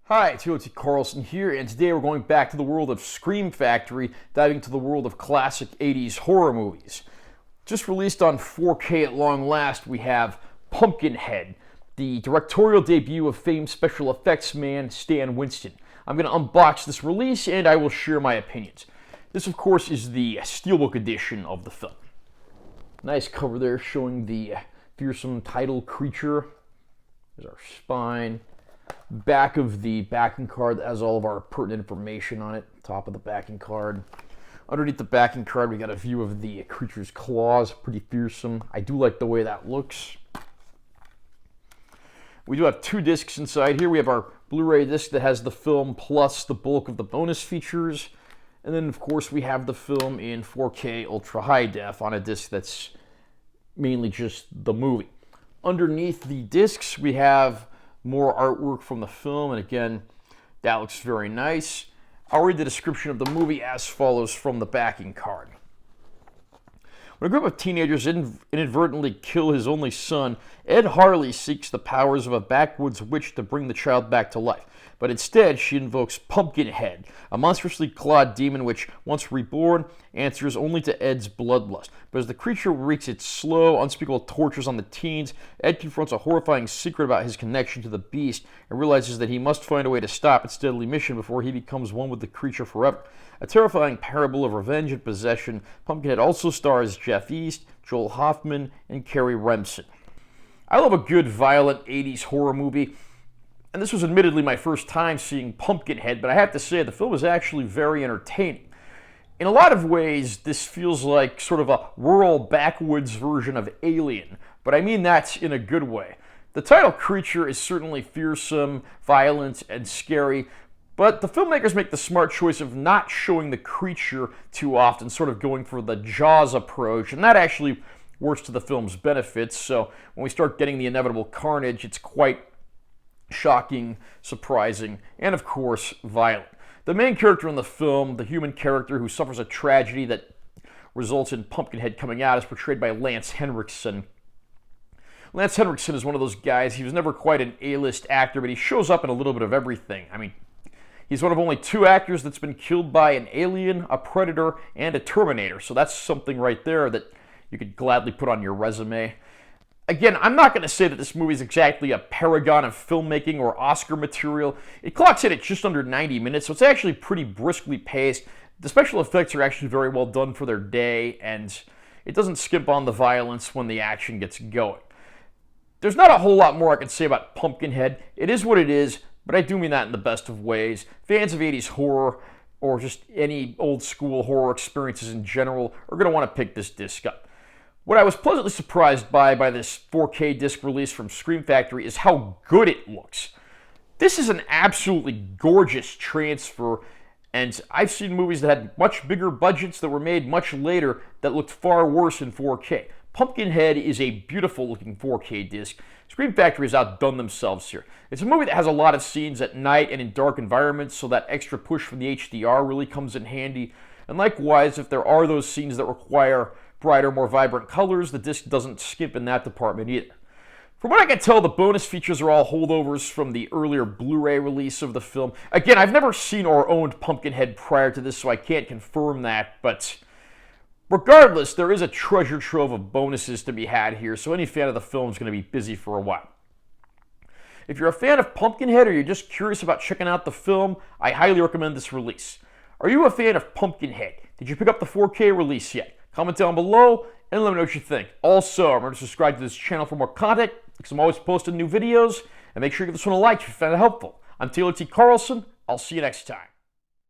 Hi, it's UHD Carlson here, and today we're going back to the world of Scream Factory, diving into the world of classic 80s horror movies. Just released on 4K at long last, we have Pumpkinhead, the directorial debut of famed special effects man Stan Winston. I'm going to unbox this release, and I will share my opinions. This, of course, is the Steelbook edition of the film. Nice cover there showing the fearsome title creature. There's our spine. Back of the backing card that has all of our pertinent information on it. Top of the backing card. Underneath the backing card, we got a view of the creature's claws. Pretty fearsome. I do like the way that looks. We do have two discs inside here. We have our Blu-ray disc that has the film plus the bulk of the bonus features. And then, of course, we have the film in 4K Ultra High Def on a disc that's mainly just the movie. Underneath the discs, we have more artwork from the film, and again, that looks very nice. I'll read the description of the movie as follows from the backing card. When a group of teenagers inadvertently kill his only son, Ed Harley seeks the powers of a backwoods witch to bring the child back to life. But instead, she invokes Pumpkinhead, a monstrously clawed demon which, once reborn, answers only to Ed's bloodlust. But as the creature wreaks its slow, unspeakable tortures on the teens, Ed confronts a horrifying secret about his connection to the beast and realizes that he must find a way to stop its deadly mission before he becomes one with the creature forever. A terrifying parable of revenge and possession, Pumpkinhead also stars Jeff East, Joel Hoffman, and Carrie Remsen. I love a good, violent 80s horror movie, and this was admittedly my first time seeing Pumpkinhead, but I have to say the film is actually very entertaining. In a lot of ways, this feels like sort of a rural backwoods version of Alien, but I mean that in a good way. The title creature is certainly fearsome, violent, and scary, but the filmmakers make the smart choice of not showing the creature too often, sort of going for the Jaws approach, and that actually works to the film's benefits. So when we start getting the inevitable carnage, it's quite shocking, surprising, and of course, violent. The main character in the film, the human character who suffers a tragedy that results in Pumpkinhead coming out, is portrayed by Lance Henriksen. Lance Henriksen is one of those guys, he was never quite an A-list actor, but he shows up in a little bit of everything. I mean, he's one of only two actors that's been killed by an alien, a predator, and a Terminator. So that's something right there that you could gladly put on your resume. Again, I'm not going to say that this movie is exactly a paragon of filmmaking or Oscar material. It clocks in at just under 90 minutes, so it's actually pretty briskly paced. The special effects are actually very well done for their day, and it doesn't skimp on the violence when the action gets going. There's not a whole lot more I can say about Pumpkinhead. It is what it is, but I do mean that in the best of ways. Fans of 80s horror, or just any old school horror experiences in general, are going to want to pick this disc up. What I was pleasantly surprised by this 4K disc release from Scream Factory is how good it looks. This is an absolutely gorgeous transfer, and I've seen movies that had much bigger budgets that were made much later that looked far worse in 4K. Pumpkinhead is a beautiful looking 4K disc. Scream Factory has outdone themselves here. It's a movie that has a lot of scenes at night and in dark environments, so that extra push from the HDR really comes in handy. And likewise, if there are those scenes that require brighter, more vibrant colors, the disc doesn't skimp in that department either. From what I can tell, the bonus features are all holdovers from the earlier Blu-ray release of the film. Again, I've never seen or owned Pumpkinhead prior to this, so I can't confirm that, but regardless, there is a treasure trove of bonuses to be had here, so any fan of the film is going to be busy for a while. If you're a fan of Pumpkinhead or you're just curious about checking out the film, I highly recommend this release. Are you a fan of Pumpkinhead? Did you pick up the 4K release yet? Comment down below and let me know what you think. Also, remember to subscribe to this channel for more content because I'm always posting new videos. And make sure you give this one a like if you found it helpful. I'm Taylor T. Carlson. I'll see you next time.